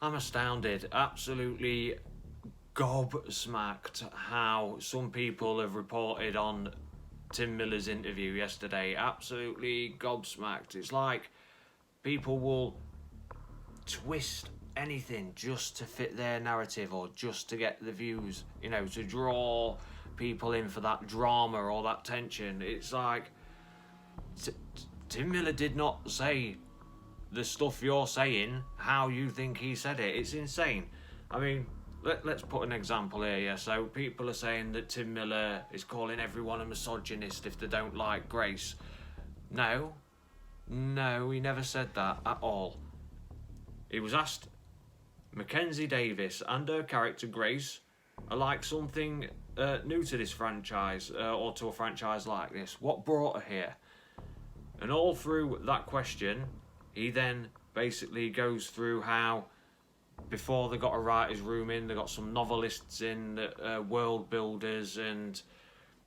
I'm astounded, absolutely gobsmacked how some people have reported on Tim Miller's interview yesterday. Absolutely gobsmacked. It's like people will twist anything just to fit their narrative or just to get the views, to draw people in for that drama or that tension. It's like Tim Miller did not say the stuff you're saying how you think he said it. It's insane. I mean, let's put an example here. Yeah, so people are saying that Tim Miller is calling everyone a misogynist if they don't like Grace. No, he never said that at all. He was asked, Mackenzie Davis and her character Grace are like something new to this franchise, or to a franchise like this. What brought her here? And all through that question, he then basically goes through how before they got a writer's room in, they got some novelists in, world builders, and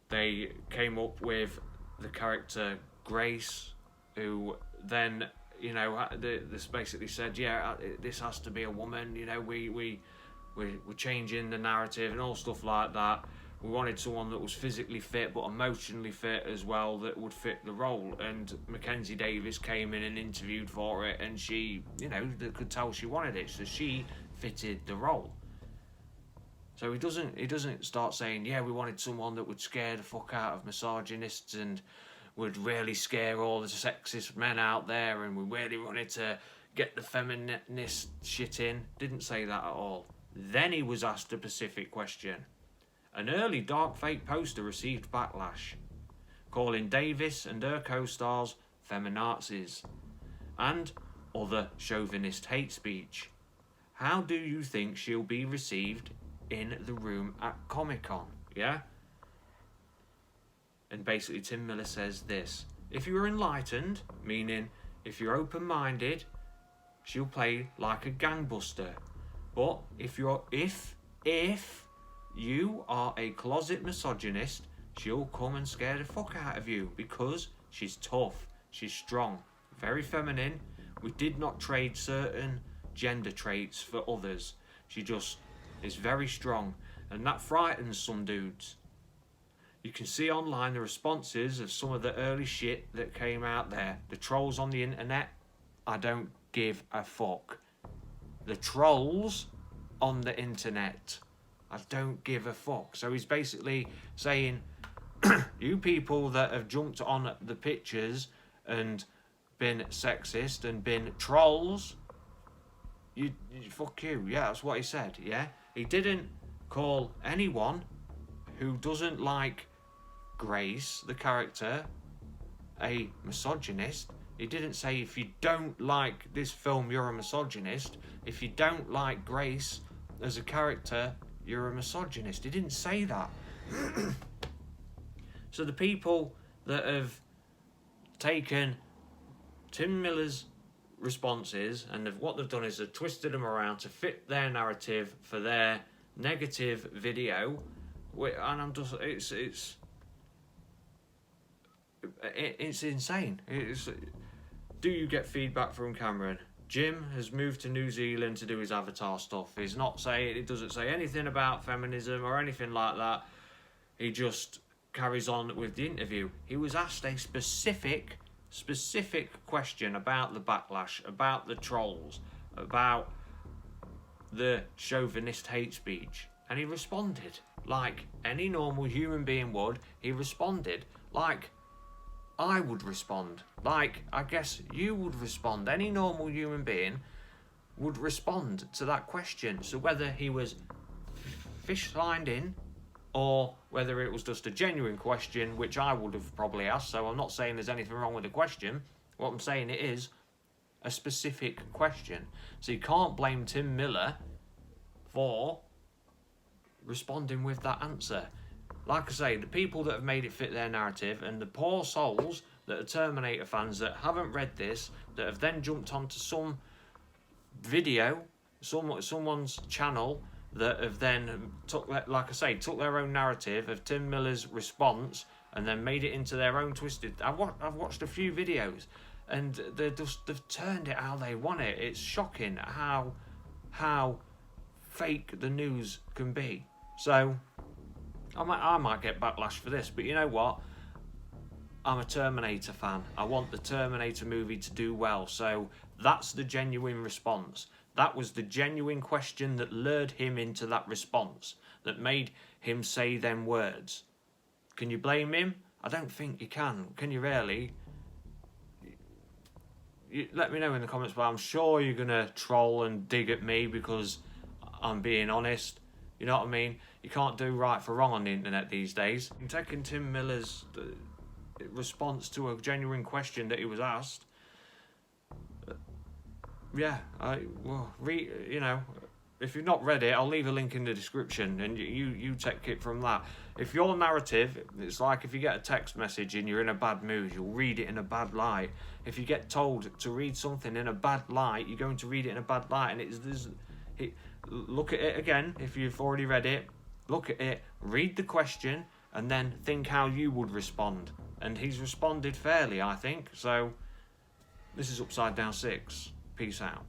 they came up with the character Grace, who then, this basically said, this has to be a woman, we're changing the narrative and all stuff like that. We wanted someone that was physically fit but emotionally fit as well, that would fit the role. And Mackenzie Davis came in and interviewed for it, and she, they could tell she wanted it, so she fitted the role. So he doesn't start saying, we wanted someone that would scare the fuck out of misogynists and would really scare all the sexist men out there, and we really wanted to get the feminist shit in. Didn't say that at all. Then he was asked a specific question. An early Dark Fate poster received backlash, calling Davis and her co-stars feminazis and other chauvinist hate speech. How do you think she'll be received in the room at Comic-Con? Yeah? And basically Tim Miller says this: if you're enlightened, meaning if you're open-minded, she'll play like a gangbuster. But if you are a closet misogynist, she'll come and scare the fuck out of you because she's tough, she's strong, very feminine. We did not trade certain gender traits for others. She just is very strong, and that frightens some dudes. You can see online the responses of some of the early shit that came out there. The trolls on the internet, I don't give a fuck. The trolls on the internet, I don't give a fuck. So he's basically saying, you people that have jumped on the pictures and been sexist and been trolls, you fuck you. Yeah, that's what he said, yeah? He didn't call anyone who doesn't like Grace, the character, a misogynist. He didn't say, if you don't like this film, you're a misogynist. If you don't like Grace as a character, you're a misogynist. He didn't say that. So the people that have taken Tim Miller's responses and what they've done is they've twisted them around to fit their narrative for their negative video, and I'm just, it's insane. Do you get feedback from Cameron? Jim has moved to New Zealand to do his Avatar stuff. He doesn't say anything about feminism or anything like that. He just carries on with the interview. He was asked a specific question about the backlash, about the trolls, about the chauvinist hate speech, and he responded like any normal human being would. He responded like I would respond, like I guess you would respond. Any normal human being would respond to that question. So whether he was fish-lined in or whether it was just a genuine question, which I would have probably asked, so I'm not saying there's anything wrong with the question. What I'm saying it is a specific question. So you can't blame Tim Miller for responding with that answer. Like I say, the people that have made it fit their narrative and the poor souls that are Terminator fans that haven't read this, that have then jumped onto some video, someone's channel, that have then took their own narrative of Tim Miller's response and then made it into their own twisted. I've watched a few videos and they've turned it how they want it. It's shocking how how fake the news can be. So I might get backlash for this, but you know what? I'm a Terminator fan. I want the Terminator movie to do well. So that's the genuine response. That was the genuine question that lured him into that response, that made him say them words. Can you blame him? I don't think you can. Can you really? Let me know in the comments below. I'm sure you're going to troll and dig at me because I'm being honest. You know what I mean? You can't do right for wrong on the internet these days. I'm taking Tim Miller's response to a genuine question that he was asked. Yeah, you know, if you've not read it, I'll leave a link in the description, and you take it from that. If your narrative, it's like if you get a text message and you're in a bad mood, you'll read it in a bad light. If you get told to read something in a bad light, you're going to read it in a bad light, and look at it again. If you've already read it, look at it, read the question, and then think how you would respond. And he's responded fairly, I think. So this is Upside Down 6. Peace out.